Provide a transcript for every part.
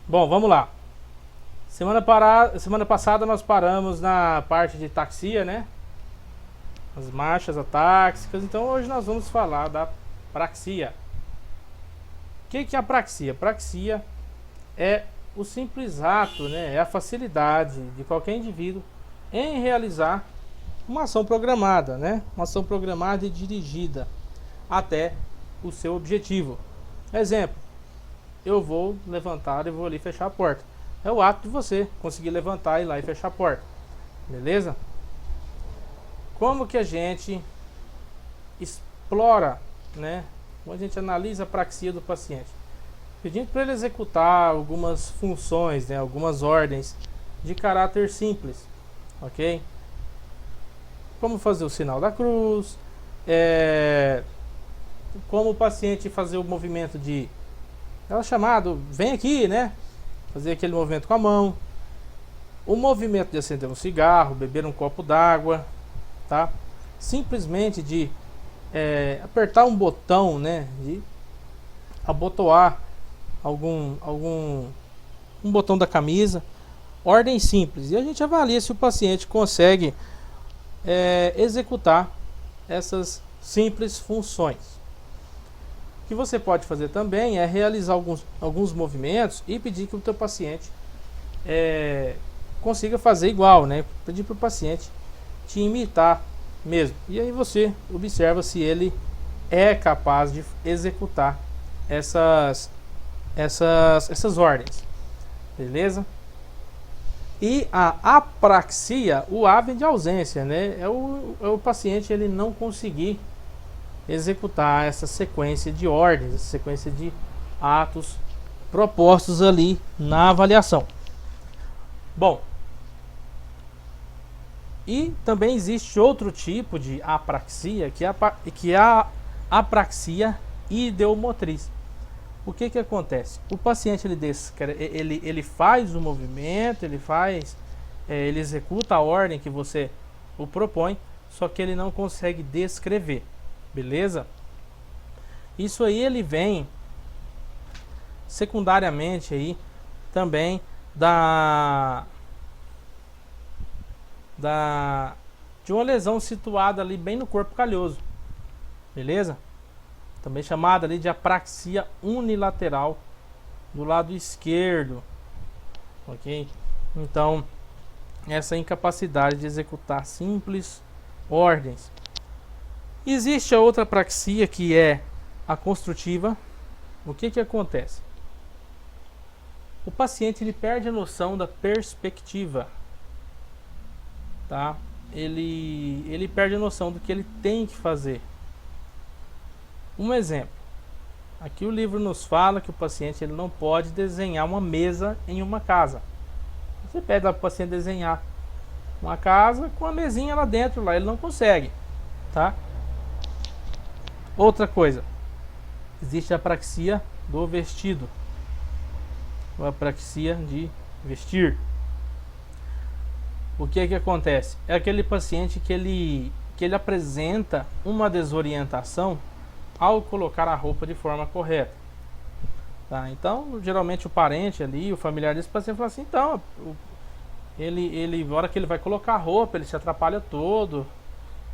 Bom, vamos lá. Semana passada nós paramos na parte de taxia, né? As marchas atáxicas. Então hoje nós vamos falar da praxia. O que é a praxia? Praxia é o simples ato, né? É a facilidade de qualquer indivíduo em realizar uma ação programada, né? Uma ação programada e dirigida até o seu objetivo. Exemplo: eu vou levantar e vou ali fechar a porta. É o ato de você conseguir levantar, ir lá e fechar a porta. Beleza? Como que a gente explora, né? Como a gente analisa a praxia do paciente? Pedindo para ele executar algumas funções, né? Algumas ordens de caráter simples, ok? Como fazer o sinal da cruz, como o paciente fazer o movimento de... É o chamado, vem aqui, né? Fazer aquele movimento com a mão. O movimento de acender um cigarro, beber um copo d'água, tá? Simplesmente de apertar um botão, né? De abotoar um botão da camisa. Ordem simples. E a gente avalia se o paciente consegue executar essas simples funções. O que você pode fazer também é realizar alguns movimentos e pedir que o teu paciente consiga fazer igual, né? Pedir para o paciente te imitar mesmo. E aí você observa se ele é capaz de executar essas ordens. Beleza? E a apraxia, o A vem de ausência, né? É o paciente ele não conseguir executar essa sequência de ordens, essa sequência de atos propostos ali na avaliação. Bom, e também existe outro tipo de apraxia, que é a apraxia ideomotriz. O que acontece? O paciente ele faz o movimento, ele executa a ordem que você o propõe, só que ele não consegue descrever. Beleza? Isso aí ele vem secundariamente aí também de uma lesão situada ali bem no corpo calhoso. Beleza? Também chamada ali de apraxia unilateral do lado esquerdo. OK? Então, essa incapacidade de executar simples ordens. Existe a outra praxia, que é a construtiva. O que acontece? O paciente ele perde a noção da perspectiva, tá? Ele perde a noção do que ele tem que fazer. Um exemplo. Aqui o livro nos fala que o paciente ele não pode desenhar uma mesa em uma casa. Você pede lá para o paciente desenhar uma casa com a mesinha lá dentro, lá ele não consegue, tá? Outra coisa, existe a apraxia do vestido, a apraxia de vestir. O que acontece? É aquele paciente que ele apresenta uma desorientação ao colocar a roupa de forma correta, tá? Então, geralmente o parente ali, o familiar desse paciente fala assim, então, na hora que ele vai colocar a roupa, ele se atrapalha todo,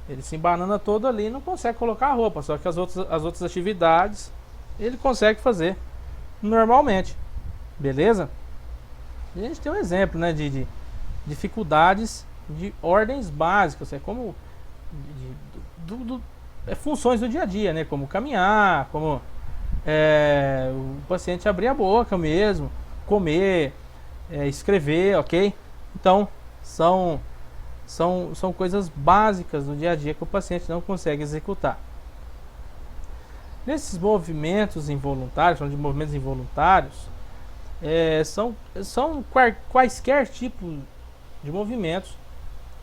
ele se embanana todo ali e não consegue colocar a roupa, só que as outras atividades ele consegue fazer normalmente. Beleza? E a gente tem um exemplo, né, de dificuldades de ordens básicas, como funções do dia a dia, né, como caminhar, como o paciente abrir a boca mesmo, comer, escrever, ok? Então, são coisas básicas do dia a dia que o paciente não consegue executar. Nesses movimentos involuntários, falando de movimentos involuntários, são quaisquer tipos de movimentos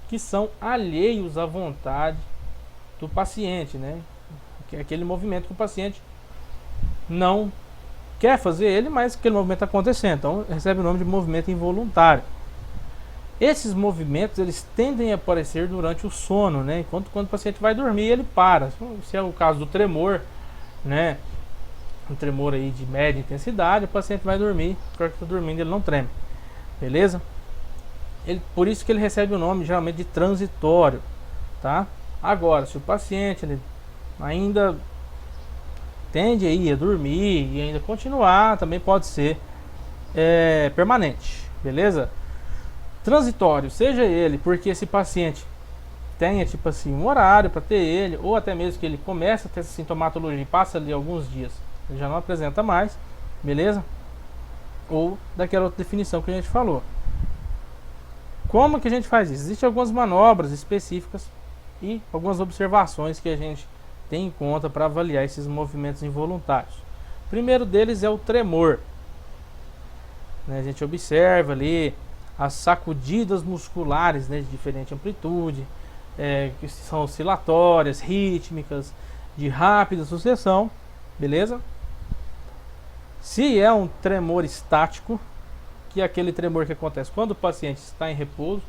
que são alheios à vontade do paciente, né? Que é aquele movimento que o paciente não quer fazer ele, mas aquele movimento está acontecendo, então recebe o nome de movimento involuntário. Esses movimentos eles tendem a aparecer durante o sono, né? Quando o paciente vai dormir, ele para. Se é o caso do tremor, né? um tremor aí de média intensidade, o paciente vai dormir, porque está dormindo ele não treme, beleza? Por isso que ele recebe o nome geralmente de transitório, tá? Agora, se o paciente ele ainda tende aí a dormir e ainda continuar, também pode ser permanente, beleza? Transitório, seja ele porque esse paciente tenha tipo assim um horário para ter ele, ou até mesmo que ele começa a ter essa sintomatologia e passa ali alguns dias, ele já não apresenta mais, beleza? Ou daquela outra definição que a gente falou. Como que a gente faz isso? Existem algumas manobras específicas e algumas observações que a gente tem em conta para avaliar esses movimentos involuntários. O primeiro deles é o tremor, né? A gente observa ali as sacudidas musculares, né, de diferente amplitude, que são oscilatórias, rítmicas, de rápida sucessão, beleza? Se é um tremor estático, que é aquele tremor que acontece quando o paciente está em repouso,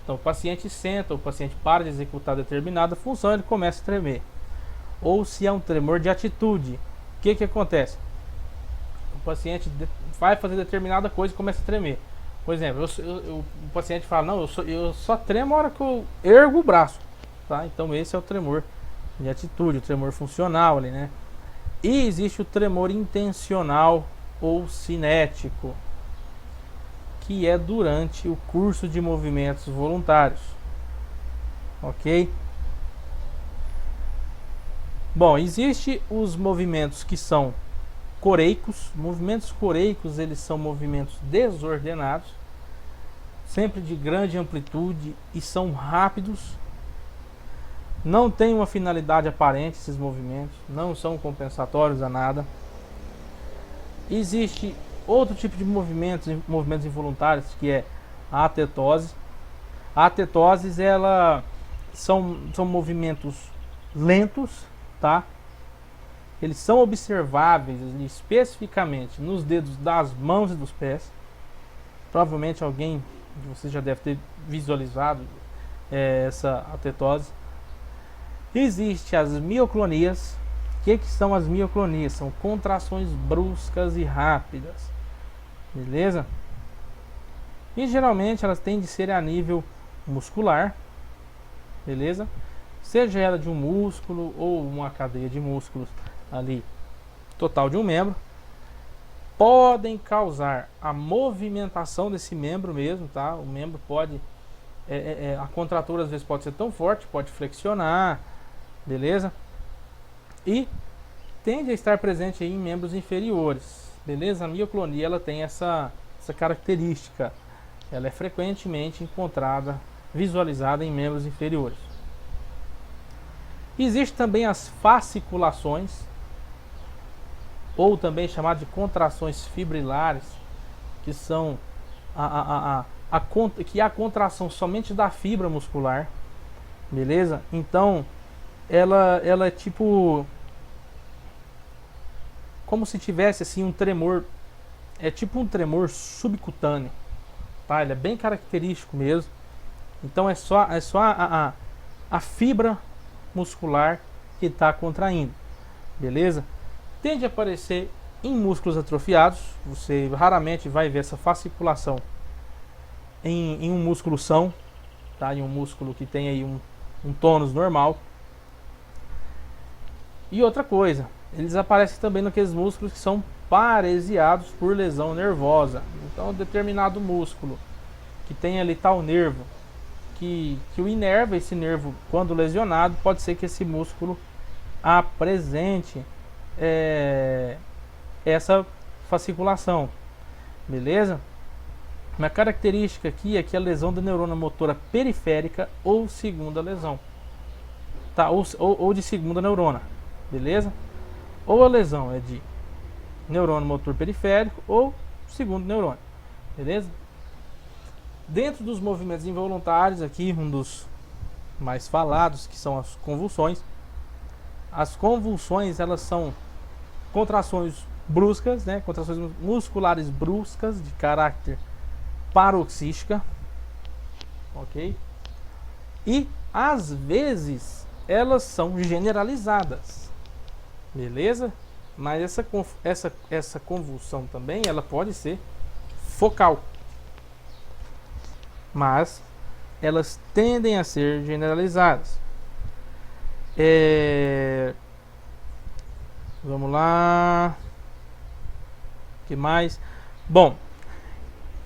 então o paciente senta, o paciente para de executar determinada função, ele começa a tremer. Ou se é um tremor de atitude, o que acontece? O paciente vai fazer determinada coisa e começa a tremer. Por exemplo, o paciente fala, não, eu só tremo na hora que eu ergo o braço, tá? Então esse é o tremor de atitude, o tremor funcional ali, né? E existe o tremor intencional ou cinético, que é durante o curso de movimentos voluntários, ok? Bom, existe os movimentos que são coreicos. Movimentos coreicos, eles são movimentos desordenados, sempre de grande amplitude e são rápidos. Não tem uma finalidade aparente esses movimentos, não são compensatórios a nada. Existe outro tipo de movimentos involuntários, que é a atetose. A atetose, são movimentos lentos, tá? Eles são observáveis especificamente nos dedos das mãos e dos pés. Provavelmente alguém de vocês já deve ter visualizado essa atetose. Existem as mioclonias. O que são as mioclonias? São contrações bruscas e rápidas, beleza? E geralmente elas tendem a ser a nível muscular, beleza? Seja ela de um músculo ou uma cadeia de músculos ali, total de um membro, podem causar a movimentação desse membro mesmo, tá? O membro pode, a contratura às vezes pode ser tão forte, pode flexionar, beleza? E tende a estar presente aí em membros inferiores, beleza? A mioclonia, ela tem essa característica, ela é frequentemente encontrada, visualizada em membros inferiores. Existe também as fasciculações, ou também chamado de contrações fibrilares, que são que é a contração somente da fibra muscular, beleza? Então ela é tipo como se tivesse assim um tremor, é tipo um tremor subcutâneo, tá? Ele é bem característico mesmo. Então é só a fibra muscular que está contraindo, beleza? Tende a aparecer em músculos atrofiados. Você raramente vai ver essa fasciculação em um músculo são, tá? Em um músculo que tem aí um tônus normal. E outra coisa, eles aparecem também naqueles músculos que são paresiados por lesão nervosa. Então, determinado músculo que tem ali tal nervo que o inerva, esse nervo, quando lesionado, pode ser que esse músculo apresente essa fasciculação, beleza? Uma característica aqui é que a lesão da neurona motora periférica ou segunda lesão, tá? Ou de segunda neurona, beleza? Ou a lesão é de neurônio motor periférico ou segundo neurônio, beleza? Dentro dos movimentos involuntários aqui, um dos mais falados, que são as convulsões. As convulsões, elas são contrações bruscas, né? Contrações musculares bruscas de caráter paroxística, ok? E às vezes elas são generalizadas, beleza? Mas essa convulsão também, ela pode ser focal. Mas elas tendem a ser generalizadas. Vamos lá. O que mais? Bom,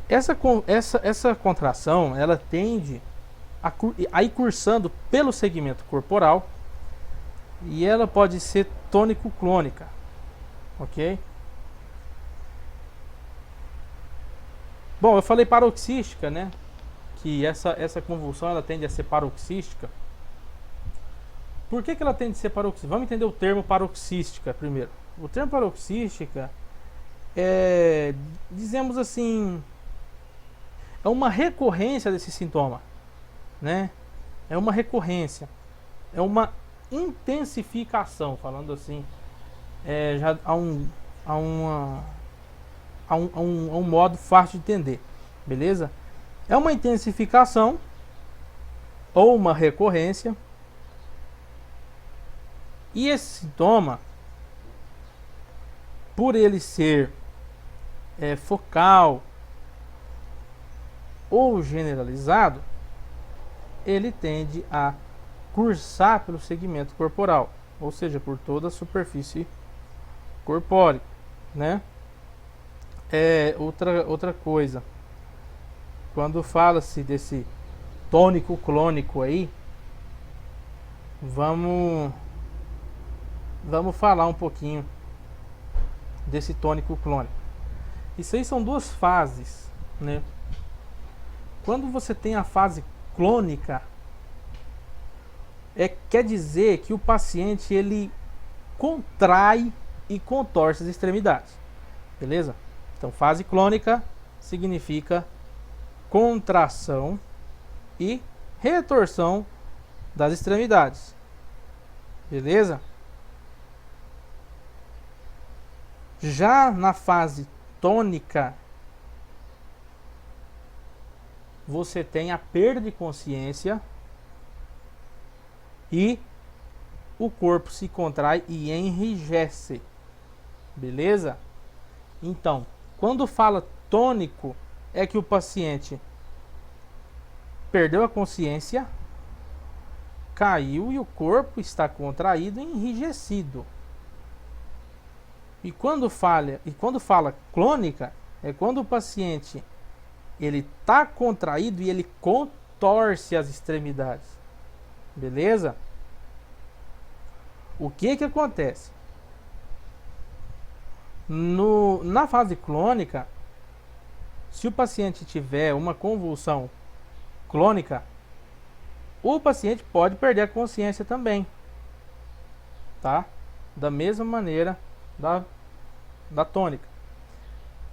essa contração, ela tende a ir cursando pelo segmento corporal e ela pode ser tônico-clônica, ok? Bom, eu falei paroxística, né? Que essa convulsão ela tende a ser paroxística. Por que ela tende a ser paroxística? Vamos entender o termo paroxística primeiro. O termo paroxística é, dizemos assim, é uma recorrência desse sintoma, né? É uma recorrência, é uma intensificação, falando assim, já há um modo fácil de entender, beleza? É uma intensificação ou uma recorrência. E esse sintoma, por ele ser focal ou generalizado, ele tende a cursar pelo segmento corporal, ou seja, por toda a superfície corpórea, né? Outra coisa, quando fala-se desse tônico clônico aí, vamos falar um pouquinho desse tônico clônico. Isso aí são duas fases, né? Quando você tem a fase clônica, quer dizer que o paciente ele contrai e contorce as extremidades, beleza? Então, fase clônica significa contração e retorção das extremidades, beleza? Já na fase tônica, você tem a perda de consciência e o corpo se contrai e enrijece, beleza? Então, quando fala tônico, é que o paciente perdeu a consciência, caiu e o corpo está contraído e enrijecido. E quando fala clônica, é quando o paciente ele está contraído e ele contorce as extremidades, beleza? O que acontece? Na fase clônica, se o paciente tiver uma convulsão clônica, o paciente pode perder a consciência também, tá? Da mesma maneira da tônica.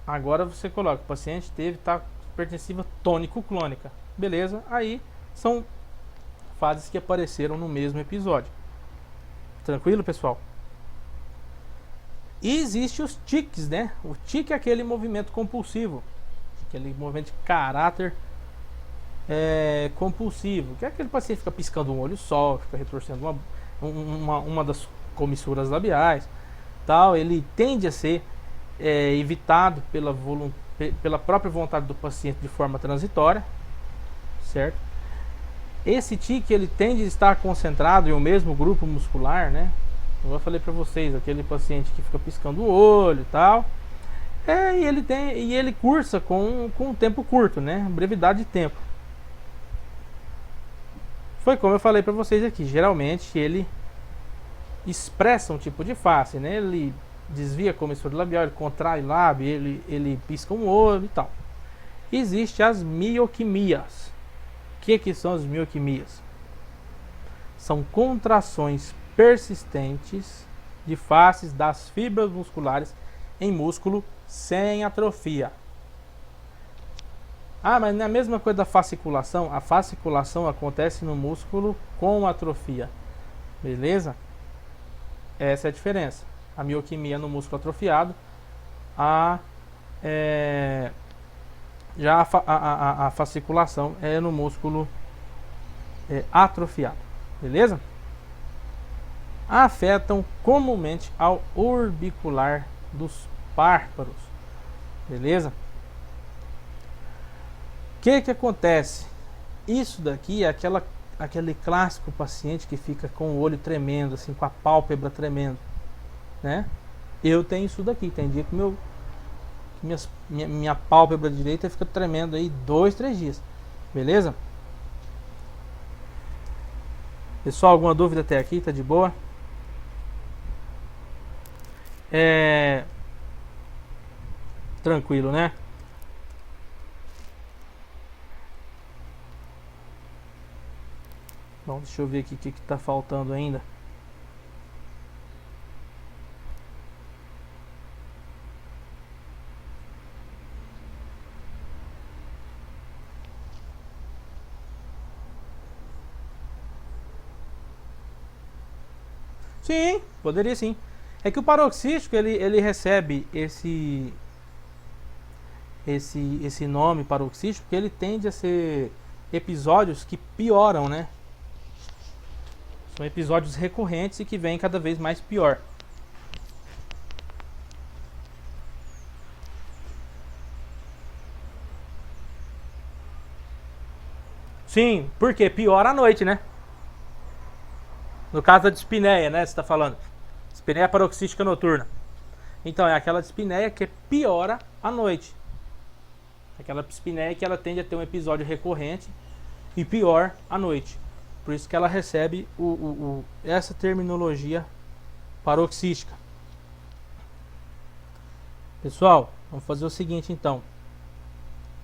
Agora você coloca, o paciente tá hipertensiva tônico-clônica, beleza? Aí são fases que apareceram no mesmo episódio. Tranquilo, pessoal? E existe os tiques, né? O tique é aquele movimento compulsivo, aquele movimento de caráter compulsivo, que é aquele paciente que fica piscando um olho só, fica retorcendo uma das comissuras labiais, tal. Ele tende a ser evitado pela própria vontade do paciente de forma transitória, certo? Esse tique ele tende a estar concentrado em um mesmo grupo muscular, né? Como eu falei para vocês, aquele paciente que fica piscando o olho e tal, e ele cursa com um tempo curto, né? Brevidade de tempo. Foi como eu falei para vocês aqui, geralmente ele expressa um tipo de face, né? Ele desvia a comissura labial, ele contrai o lábio, ele pisca um olho e tal. Existem as mioquimias. O que são as mioquimias? São contrações persistentes de faces das fibras musculares em músculo sem atrofia. Mas não é a mesma coisa da fasciculação? A fasciculação acontece no músculo com atrofia, beleza? Essa é a diferença. A mioquimia no músculo atrofiado, já a fasciculação é no músculo atrofiado, beleza? afetam comumente ao orbicular dos párpados. Beleza? O que acontece? Isso daqui é aquele clássico paciente que fica com o olho tremendo, assim, com a pálpebra tremendo, né? Eu tenho isso daqui. Tem dia que minha pálpebra direita fica tremendo aí 2, 3 dias. Beleza? Pessoal, alguma dúvida até aqui? Tá de boa? Tranquilo, né? Bom, deixa eu ver aqui o que tá faltando ainda. Sim, poderia sim. É que o paroxístico ele recebe esse nome paroxístico porque ele tende a ser episódios que pioram, né? São episódios recorrentes e que vêm cada vez mais pior. Sim, porque piora à noite, né? No caso da dispneia, né? Você está falando. Dispneia paroxística noturna. Então, é aquela dispneia que piora à noite. Aquela dispneia que ela tende a ter um episódio recorrente e pior à noite. Por isso que ela recebe essa terminologia paroxística. Pessoal, vamos fazer o seguinte então.